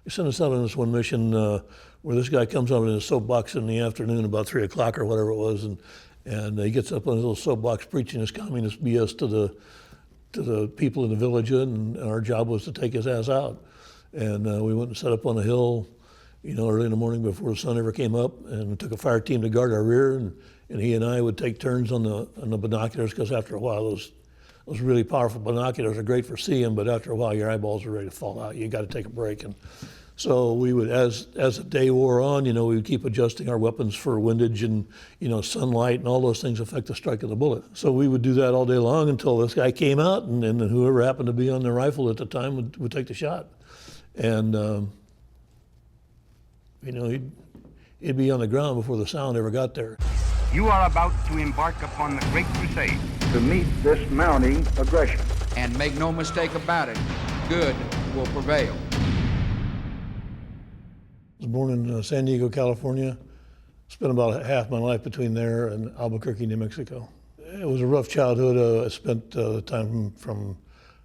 They sent us out on this one mission where this guy comes out in his soapbox in the afternoon, about 3 o'clock or whatever it was, and he gets up on his little soapbox preaching his communist BS to the people in the village, and our job was to take his ass out. And we went and set up on a hill, early in the morning before the sun ever came up, and took a fire team to guard our rear, and he and I would take turns on the binoculars, because after a while those really powerful binoculars are great for seeing, but after a while your eyeballs are ready to fall out. You got to take a break. And so we would, as the day wore on, we would keep adjusting our weapons for windage and sunlight and all those things affect the strike of the bullet. So we would do that all day long until this guy came out, and then whoever happened to be on the rifle at the time would take the shot. And he'd be on the ground before the sound ever got there. You are about to embark upon the great crusade to meet this mounting aggression. And make no mistake about it, good will prevail. I was born in San Diego, California. Spent about half my life between there and Albuquerque, New Mexico. It was a rough childhood. I spent time from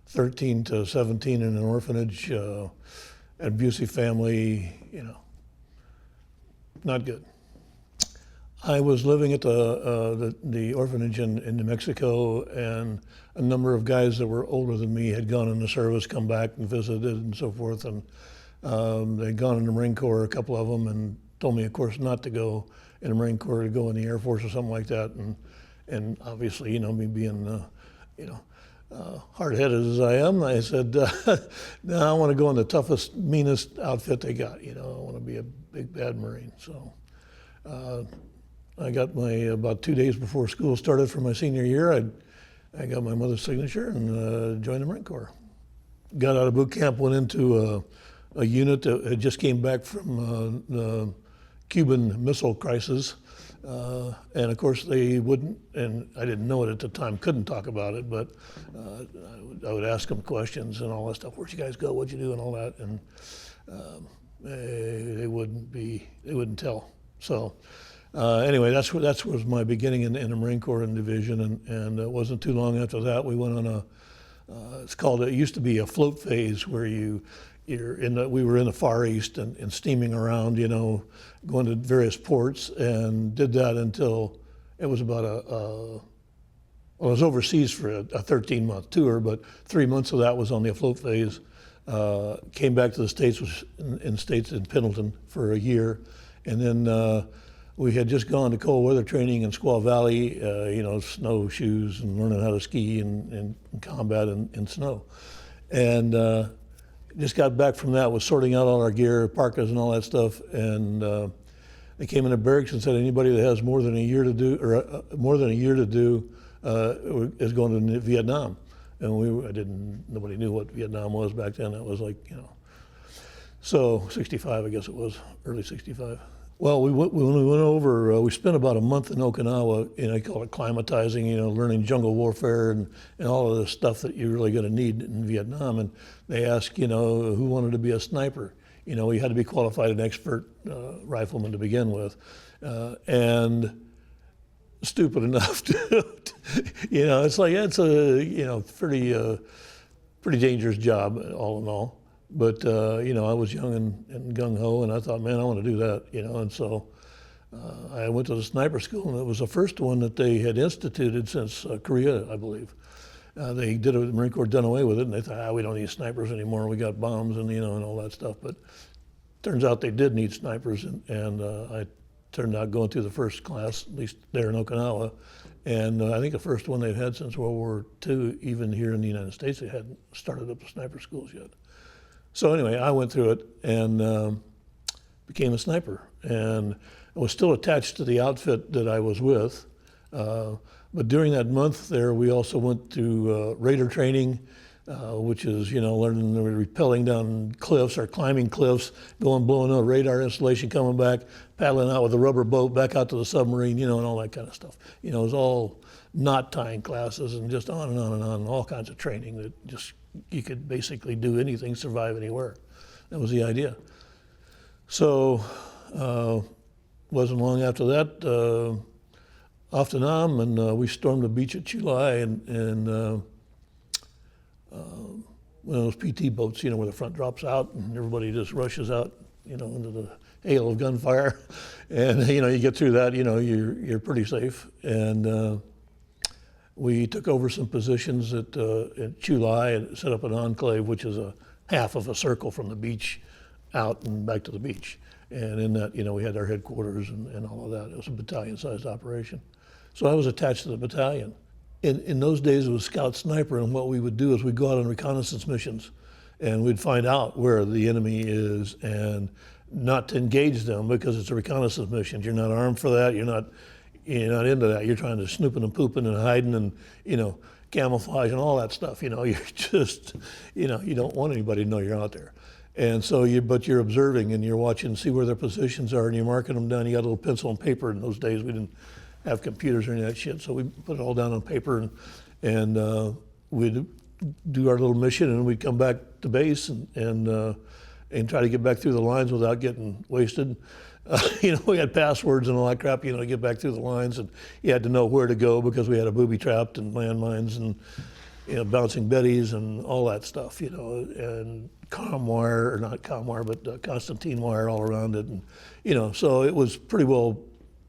13 to 17 in an orphanage, an abusive family, not good. I was living at the orphanage in New Mexico, and a number of guys that were older than me had gone in the service, come back and visited and so forth, and they'd gone in the Marine Corps, a couple of them, and told me, of course, not to go in the Marine Corps, to go in the Air Force or something like that, and obviously, me being, hard-headed as I am, I said, no, I want to go in the toughest, meanest outfit they got. I want to be a big, bad Marine. So I got about 2 days before school started for my senior year, I got my mother's signature and joined the Marine Corps. Got out of boot camp, went into a unit that had just came back from the Cuban Missile Crisis. And of course they wouldn't, and I didn't know it at the time, couldn't talk about it, but I would ask them questions and all that stuff. Where'd you guys go? What'd you do? And all that. And they wouldn't tell. So anyway, that was my beginning in the Marine Corps and division. And it wasn't too long after that, we went on it used to be a float phase, where we were in the Far East and steaming around, going to various ports, and did that until it was about I was overseas for a 13-month tour, but 3 months of that was on the afloat phase. Came back to the States, was in Pendleton for a year, and then we had just gone to cold weather training in Squaw Valley, snowshoes and learning how to ski and combat in snow. And just got back from that, was sorting out all our gear, parkas and all that stuff, and they came into barracks and said, anybody that has more than a year to do is going to Vietnam. And nobody knew what Vietnam was back then. It was like, so 65, I guess it was, early 65. Well, when we went over, we spent about a month in Okinawa, I call it climatizing, learning jungle warfare and all of the stuff that you're really going to need in Vietnam. And they asked, who wanted to be a sniper. You had to be qualified and expert rifleman to begin with. And stupid enough to, it's a, pretty dangerous job, all in all. But, I was young and gung-ho, and I thought, man, I want to do that, and so I went to the sniper school, and it was the first one that they had instituted since Korea, I believe. They did it, the Marine Corps done away with it, and they thought, we don't need snipers anymore, we got bombs and, and all that stuff. But turns out they did need snipers, and I turned out going through the first class, at least there in Okinawa, and I think the first one they've had since World War II, even here in the United States, they hadn't started up the sniper schools yet. So anyway, I went through it and became a sniper, and I was still attached to the outfit that I was with. But during that month there, we also went to raider training, which is, learning rappelling down cliffs or climbing cliffs, blowing a radar installation, coming back, paddling out with a rubber boat back out to the submarine, and all that kind of stuff. It was all knot tying classes and just on and on and on, all kinds of training that just, you could basically do anything, survive anywhere. That was the idea. So, wasn't long after that, off to Nam, and we stormed the beach at Chu Lai, and one of those PT boats, where the front drops out and everybody just rushes out, into the hail of gunfire. And, you get through that, you're pretty safe. And we took over some positions at Chu Lai and set up an enclave, which is a half of a circle from the beach out and back to the beach. And in that, we had our headquarters and all of that. It was a battalion-sized operation. So I was attached to the battalion. In those days, it was scout sniper, and what we would do is we'd go out on reconnaissance missions, and we'd find out where the enemy is, and not to engage them because it's a reconnaissance mission. You're not armed for that. You're not into that. You're trying to snooping and pooping and hiding and camouflage and all that stuff. You're just you don't want anybody to know you're out there. And so but you're observing and you're watching, see where their positions are, and you're marking them down. You got a little pencil and paper. In those days, we didn't have computers or any of that shit, so we put it all down on paper, and we'd do our little mission, and we'd come back to base and try to get back through the lines without getting wasted. We had passwords and all that crap, to get back through the lines, and you had to know where to go because we had a booby trapped and landmines and bouncing betties and all that stuff, and comm wire, or not comm wire, but Constantine wire all around it, and so it was pretty well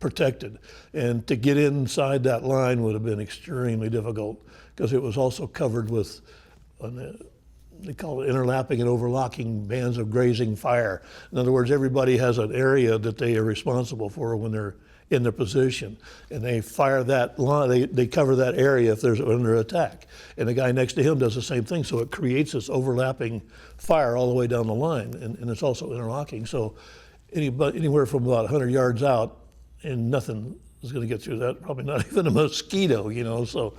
protected. And to get inside that line would have been extremely difficult because it was also covered with, they call it interlapping and overlocking bands of grazing fire. In other words, everybody has an area that they are responsible for when they're in their position, and they fire that line, they cover that area if there's under attack. And the guy next to him does the same thing, so it creates this overlapping fire all the way down the line, and it's also interlocking. So anywhere from about 100 yards out, and nothing is going to get through that, probably not even a mosquito, So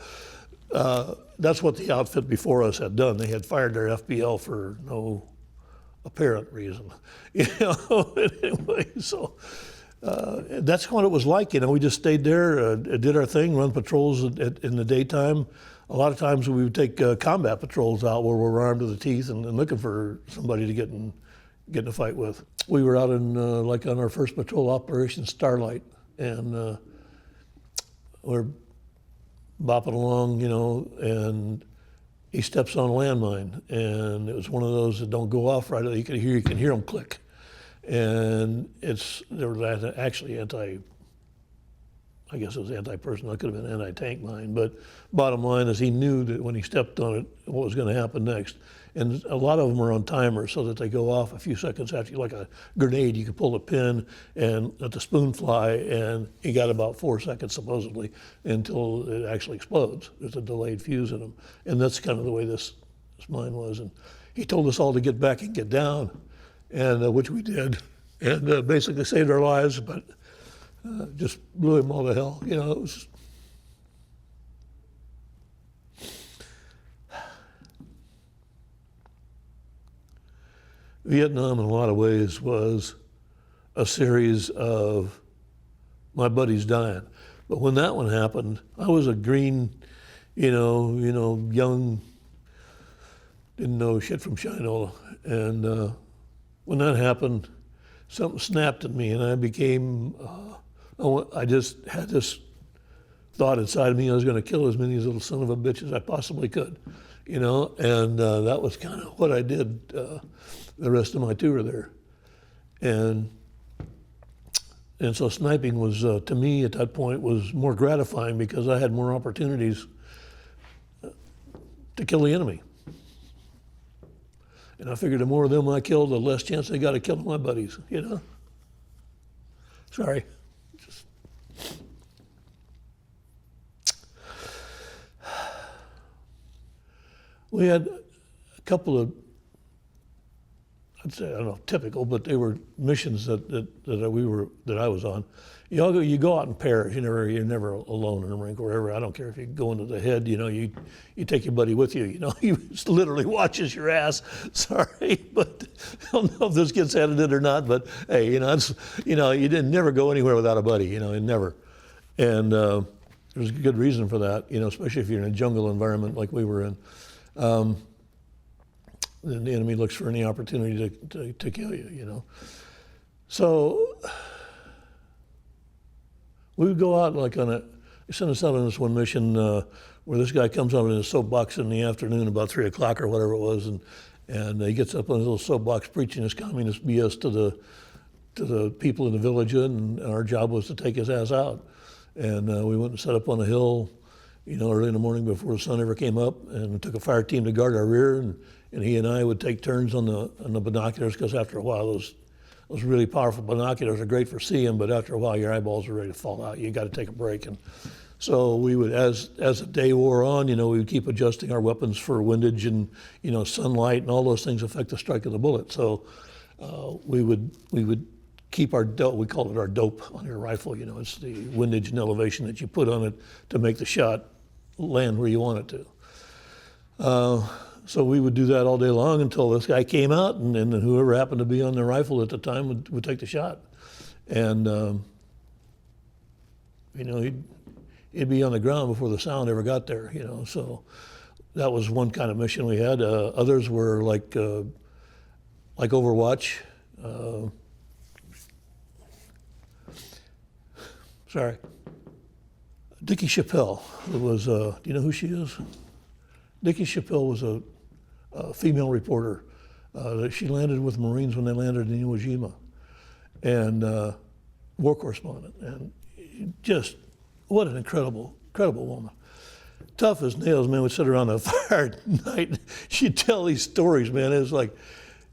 that's what the outfit before us had done. They had fired their FBL for no apparent reason, Anyway, so that's what it was like. We just stayed there, did our thing, run patrols in the daytime. A lot of times we would take combat patrols out where we're armed to the teeth and looking for somebody to get in a fight with. We were out in on our first patrol operation, Starlight, and we're bopping along, and he steps on a landmine, and it was one of those that don't go off right away. You can hear them click, and there was actually I guess it was anti-personnel. It could have been anti-tank mine, but bottom line is he knew that when he stepped on it, what was going to happen next. And a lot of them are on timers so that they go off a few seconds after, like a grenade. You could pull the pin and let the spoon fly, and you got about 4 seconds supposedly until it actually explodes. There's a delayed fuse in them, and that's kind of the way this mine was. And he told us all to get back and get down, and which we did, and basically saved our lives, but just blew him all to hell. It was. Vietnam, in a lot of ways, was a series of my buddies dying. But when that one happened, I was a green, young, didn't know shit from Shinola. And when that happened, something snapped at me, and I became, I just had this thought inside of me I was going to kill as many little son of a bitch as I possibly could, and that was kind of what I did the rest of my tour there. And so sniping was, to me at that point, was more gratifying because I had more opportunities to kill the enemy. And I figured the more of them I killed, the less chance they got to kill my buddies, Sorry. We had a couple of, I'd say, I don't know, typical, but they were missions that I was on. You go out in pairs. You're never alone in the Marine Corps ever. I don't care if you go into the head. You take your buddy with you. He literally watches your ass. Sorry, but I don't know if this gets edited or not. But hey, you didn't never go anywhere without a buddy. Never. And there's a good reason for that. Especially if you're in a jungle environment like we were in. Then the enemy looks for any opportunity to kill you, So we would go out sent us out on this one mission where this guy comes out in his soapbox in the afternoon about 3 o'clock or whatever it was, and he gets up on his little soapbox preaching his communist BS to the people in the village, and our job was to take his ass out. And we went and set up on a hill, early in the morning before the sun ever came up, and we took a fire team to guard our rear, and he and I would take turns on the binoculars, because after a while those really powerful binoculars are great for seeing, but after a while your eyeballs are ready to fall out. You got to take a break. And so we would, as the day wore on, we would keep adjusting our weapons for windage and sunlight, and all those things affect the strike of the bullet. So we would keep our dope. We call it our dope on your rifle. It's the windage and elevation that you put on it to make the shot land where you want it to. So we would do that all day long until this guy came out, and whoever happened to be on the rifle at the time would take the shot. And, he'd be on the ground before the sound ever got there, So that was one kind of mission we had. Others were like Overwatch. Sorry. Nikki Chappelle was, do you know who she is? Nikki Chappelle was a female reporter. She landed with Marines when they landed in Iwo Jima, and war correspondent. And just, what an incredible woman. Tough as nails, man. We'd sit around the fire at night. She'd tell these stories, man. It was like,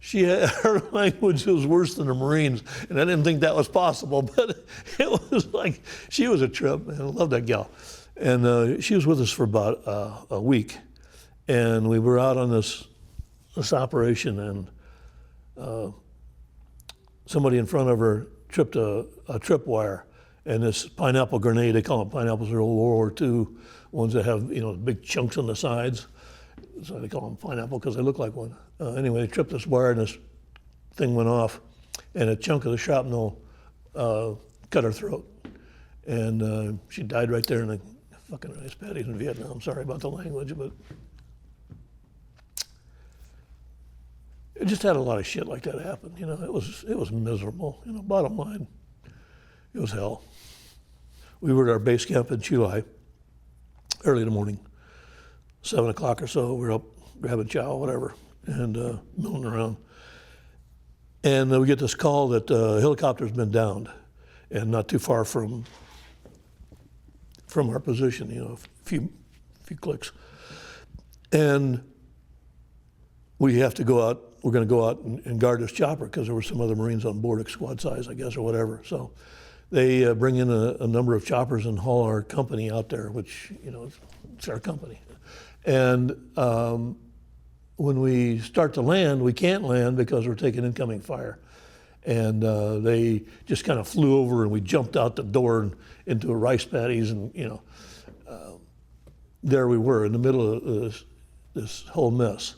her language was worse than the Marines, and I didn't think that was possible, but it was like, she was a trip, man. I love that gal. And she was with us for about a week, and we were out on this operation, and somebody in front of her tripped a tripwire, and this pineapple grenade, they call them pineapples, they're old World War II ones that have big chunks on the sides. So they call them pineapple because they look like one. Anyway, they tripped this wire, and this thing went off, and a chunk of the shrapnel cut her throat. And she died right there in the fucking rice paddies in Vietnam. Sorry about the language, but it just had a lot of shit like that happen. It was miserable. Bottom line, it was hell. We were at our base camp in Chulai, early in the morning, 7 o'clock or so. We were up grabbing chow, whatever, and milling around. And we get this call that a helicopter's been downed, and not too far from our position, a few clicks. And we have to go out. We're going to go out and guard this chopper because there were some other Marines on board, squad size, I guess, or whatever. So they bring in a number of choppers and haul our company out there, which, it's our company. And when we start to land, we can't land because we're taking incoming fire. And they just kind of flew over, and we jumped out the door and into a rice paddies, and there we were in the middle of this whole mess.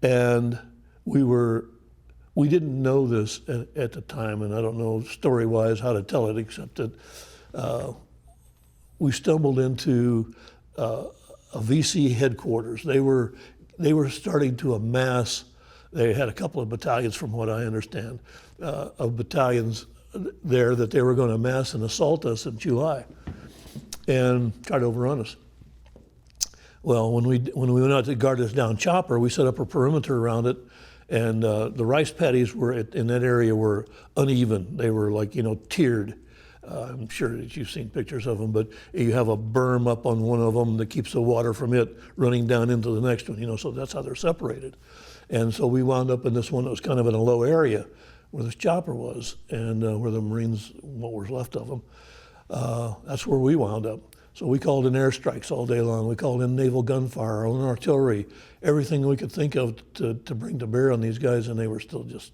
And we didn't know this at the time, and I don't know story-wise how to tell it, except that we stumbled into a VC headquarters. They were starting to amass. They had a couple of battalions, from what I understand, of battalions there that they were going to amass and assault us in July and try to overrun us. Well, when we went out to guard this down chopper, we set up a perimeter around it, and the rice paddies in that area were uneven. They were like, tiered. I'm sure that you've seen pictures of them, but you have a berm up on one of them that keeps the water from it running down into the next one, so that's how they're separated. And so we wound up in this one that was kind of in a low area where this chopper was, and where the Marines, what was left of them, that's where we wound up. So we called in airstrikes all day long. We called in naval gunfire, our own artillery, everything we could think of to bring to bear on these guys, and they were still just,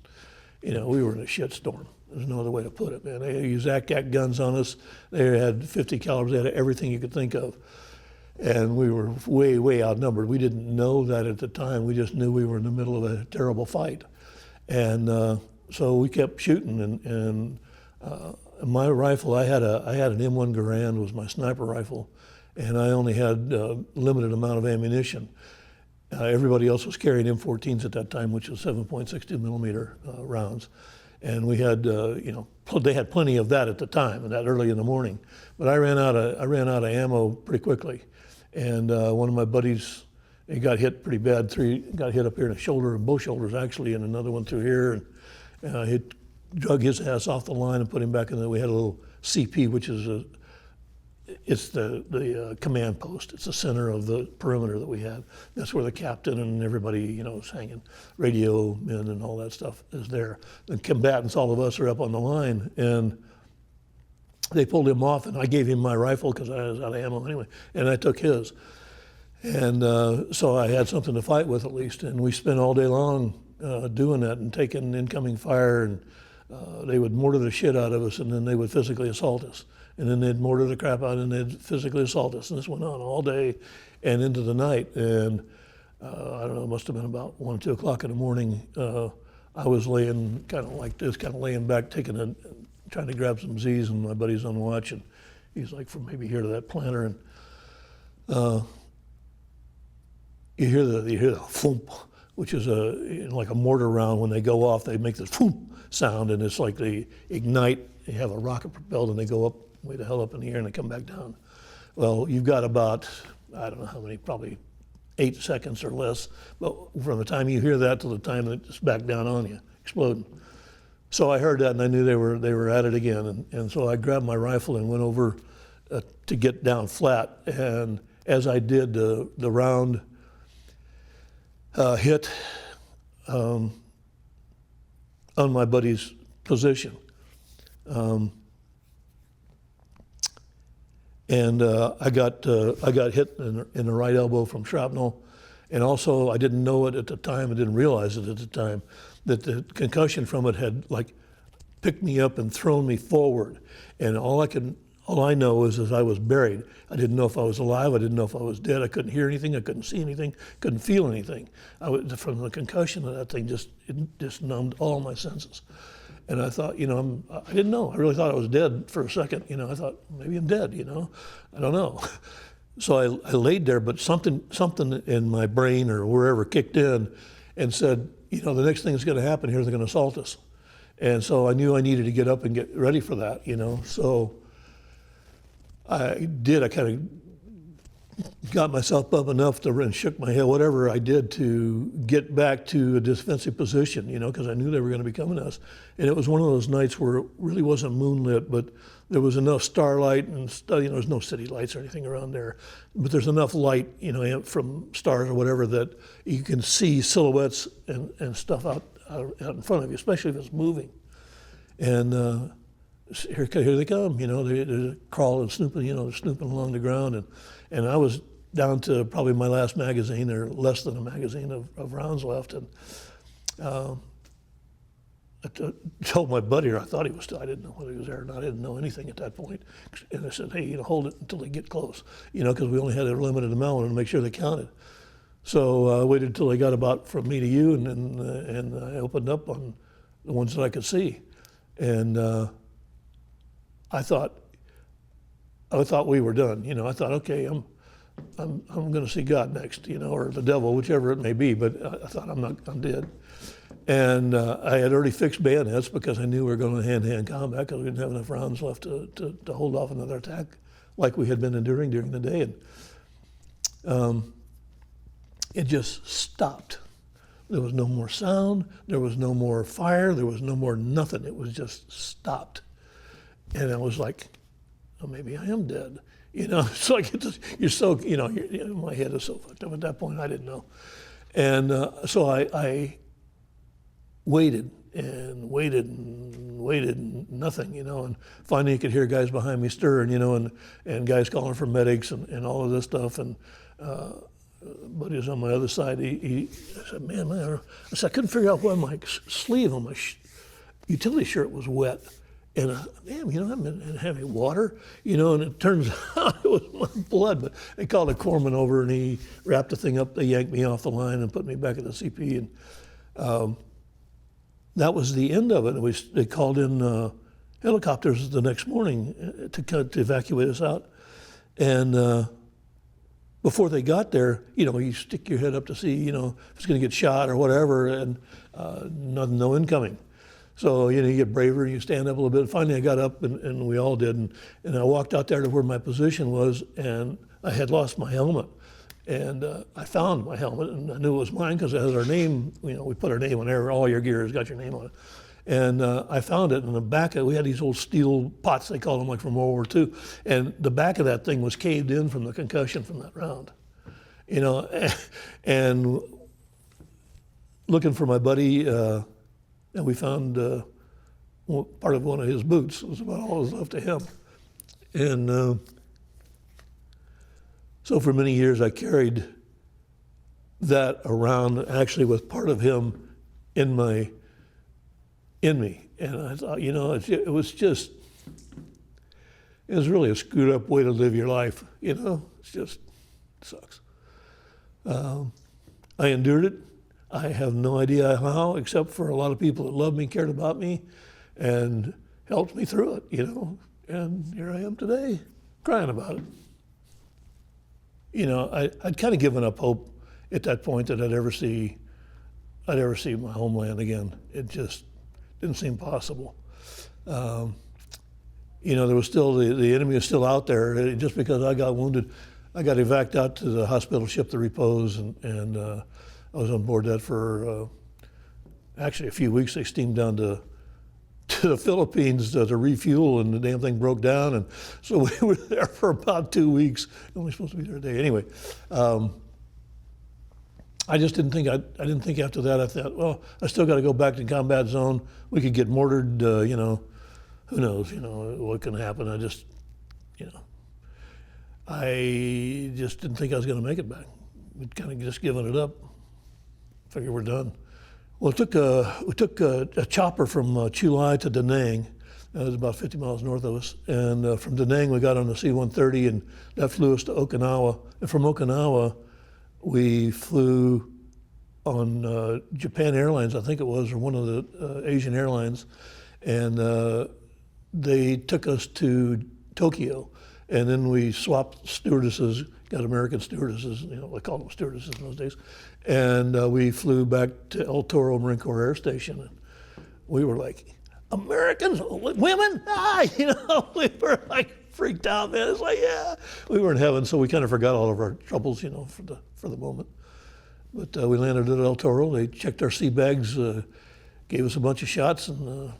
we were in a shit storm. There's no other way to put it, man. They used ACAC guns on us. They had 50 calibers. They had everything you could think of. And we were way, way outnumbered. We didn't know that at the time. We just knew we were in the middle of a terrible fight. And so we kept shooting. And my rifle, I had an M1 Garand, was my sniper rifle, and I only had a limited amount of ammunition. Everybody else was carrying M14s at that time, which was 7.62 millimeter rounds. And we had, they had plenty of that at the time, and that early in the morning. But I ran out of ammo pretty quickly. And one of my buddies, he got hit pretty bad. Got hit up here in the shoulder, both shoulders actually, and another one through here. And he drug his ass off the line and put him back in there. We had a little CP, which is it's the command post. It's the center of the perimeter that we had. That's where the captain and everybody, is hanging. Radio men and all that stuff is there. The combatants, all of us, are up on the line, and they pulled him off, and I gave him my rifle because I was out of ammo anyway, and I took his. And so I had something to fight with at least, and we spent all day long doing that and taking incoming fire, and they would mortar the shit out of us, and then they would physically assault us. And then they'd mortar the crap out, and they'd physically assault us. And this went on all day and into the night. And I don't know, it must have been about 1 or 2 o'clock in the morning. I was laying kind of like this, kind of laying back, trying to grab some Z's, and my buddy's on watch, and he's like from maybe here to that planter, and you hear the thump, which is like a mortar round. When they go off, they make this thump sound, and it's like they ignite. They have a rocket propelled, and they go up way the hell up in the air, and they come back down. Well, you've got about, I don't know how many, probably 8 seconds or less, but from the time you hear that to the time that it's back down on you, exploding. So I heard that, and I knew they were at it again, and so I grabbed my rifle and went over to get down flat, and as I did, the round hit on my buddy's position. And I got hit in the right elbow from shrapnel, and also I didn't know it at the time. I didn't realize it at the time that the concussion from it had like picked me up and thrown me forward. And all I know is I was buried. I didn't know if I was alive. I didn't know if I was dead. I couldn't hear anything. I couldn't see anything. Couldn't feel anything. From the concussion of that thing, it just numbed all my senses. And I thought, I didn't know. I really thought I was dead for a second. I thought, maybe I'm dead, I don't know. So I laid there, but something in my brain or wherever kicked in and said, the next thing that's going to happen here is they're going to assault us. And so I knew I needed to get up and get ready for that, So I did. I kind of got myself up enough and shook my head, whatever I did to get back to a defensive position, because I knew they were going to be coming at us. And it was one of those nights where it really wasn't moonlit, but there was enough starlight and there's no city lights or anything around there, but there's enough light, from stars or whatever that you can see silhouettes and stuff out in front of you, especially if it's moving. And here they come, they're crawling, snooping, they're snooping along the ground, and I was down to probably my last magazine, or less than a magazine of rounds left, and I told my buddy, or I thought he was still, I didn't know whether he was there or not, I didn't know anything at that point, and I said, hey, hold it until they get close, because we only had a limited amount to make sure they counted. So I waited until they got about from me to you, and I opened up on the ones that I could see, and I thought we were done. I thought, okay, I'm going to see God next, or the devil, whichever it may be. But I thought I'm dead. And I had already fixed bayonets because I knew we were going to hand-to-hand combat because we didn't have enough rounds left to hold off another attack like we had been enduring during the day. And it just stopped. There was no more sound. There was no more fire. There was no more nothing. It was just stopped. And I was like, oh, maybe I am dead. It's like you're so, my head is so fucked up at that point. I didn't know. And so I waited and waited and waited and nothing, and finally you could hear guys behind me stirring, and guys calling for medics and all of this stuff. And buddies on my other side, I said, man, I couldn't figure out why my sleeve on my utility shirt was wet. And damn, I've been having water, and it turns out it was my blood. But they called a corpsman over, and he wrapped the thing up. They yanked me off the line and put me back at the CP, and that was the end of it. They called in helicopters the next morning to evacuate us out. And before they got there, you stick your head up to see, if it's going to get shot or whatever, and no incoming. So, you know, you get braver and you stand up a little bit. Finally, I got up, and we all did, and I walked out there to where my position was, and I had lost my helmet. And I found my helmet, and I knew it was mine because it has our name. You know, we put our name on there. All your gear has got your name on it. And I found it in the back of, we had these old steel pots, they call them, like from World War II. And the back of that thing was caved in from the concussion from that round. You know, and looking for my buddy, and we found part of one of his boots. It was about all that was left of him. And so for many years I carried that around, actually with part of him in me. And I thought, you know, it was really a screwed up way to live your life, you know? It's just, it sucks. I endured it. I have no idea how, except for a lot of people that loved me, cared about me, and helped me through it, you know? And here I am today, crying about it. You know, I'd kind of given up hope at that point that I'd ever see my homeland again. It just didn't seem possible. You know, there was still, the enemy was still out there. Just because I got wounded, I got evac out to the hospital, shipped to repose, and I was on board that for actually a few weeks. They steamed down to the Philippines to refuel, and the damn thing broke down. And so we were there for about 2 weeks. Only supposed to be there a day. Anyway, I just didn't think, I didn't think after that. I thought, well, I still got to go back to combat zone. We could get mortared, you know, who knows, you know, what can happen. I just, you know, I just didn't think I was going to make it back. We'd kind of just given it up. Figured we're done. Well, we took a chopper from Chu Lai to Da Nang. It was about 50 miles north of us. And from Da Nang, we got on the C-130, and that flew us to Okinawa. And from Okinawa, we flew on Japan Airlines, I think it was, or one of the Asian airlines. And they took us to Tokyo. And then we swapped stewardesses, got American stewardesses, you know, they called them stewardesses in those days. And we flew back to El Toro Marine Corps Air Station. And we were like, Americans, women? Ah, you know, we were like freaked out, man. It's like, yeah, we were in heaven. So we kind of forgot all of our troubles, you know, for the moment. But we landed at El Toro. They checked our sea bags, gave us a bunch of shots. And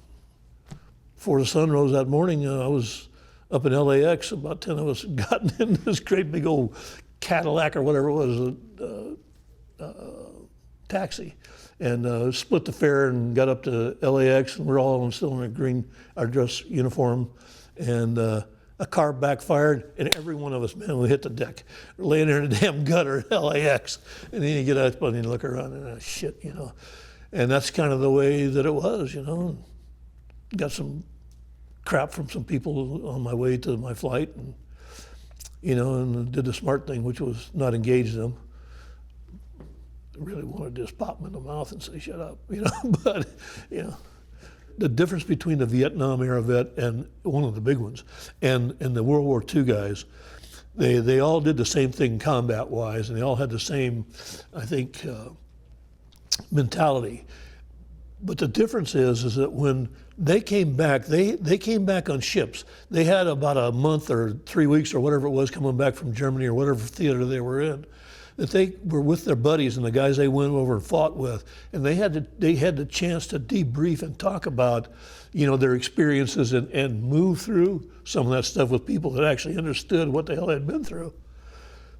before the sun rose that morning, I was up in LAX. About 10 of us had gotten in this great big old Cadillac or whatever it was, taxi, and split the fare and got up to LAX, and we're all still in a green, our dress uniform, and a car backfired, and every one of us, man, we hit the deck. We're laying there in the damn gutter at LAX, and then you get out and you look around and shit, you know. And that's kind of the way that it was, you know. Got some crap from some people on my way to my flight, and you know, and did the smart thing, which was not engage them. I really wanted to just pop them in the mouth and say, shut up, you know. But, you know, the difference between the Vietnam era vet and one of the big ones and the World War II guys, they all did the same thing combat-wise, and they all had the same, I think, mentality. But the difference is that when they came back, they came back on ships. They had about a month or 3 weeks or whatever it was coming back from Germany or whatever theater they were in, that they were with their buddies and the guys they went over and fought with, and they had the chance to debrief and talk about, you know, their experiences and move through some of that stuff with people that actually understood what the hell they'd been through.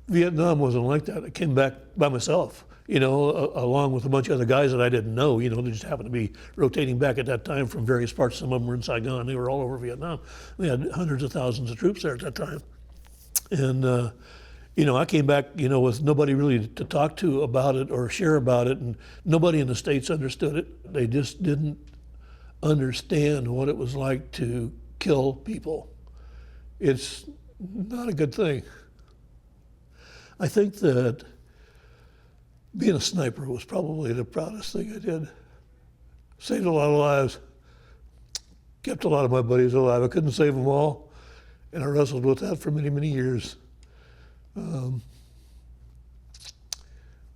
Vietnam wasn't like that. I came back by myself, you know, along with a bunch of other guys that I didn't know. You know, they just happened to be rotating back at that time from various parts. Some of them were in Saigon. They were all over Vietnam. We had hundreds of thousands of troops there at that time. And, you know, I came back, you know, with nobody really to talk to about it or share about it, and nobody in the States understood it. They just didn't understand what it was like to kill people. It's not a good thing. I think that being a sniper was probably the proudest thing I did. Saved a lot of lives. Kept a lot of my buddies alive. I couldn't save them all, and I wrestled with that for many, many years.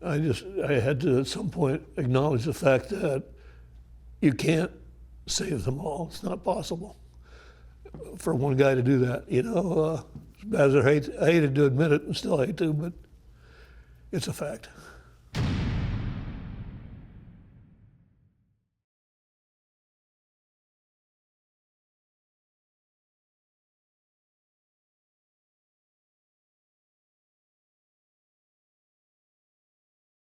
I had to at some point acknowledge the fact that you can't save them all. It's not possible for one guy to do that. You know, as bad as I hated to admit it, and still hate to, but it's a fact.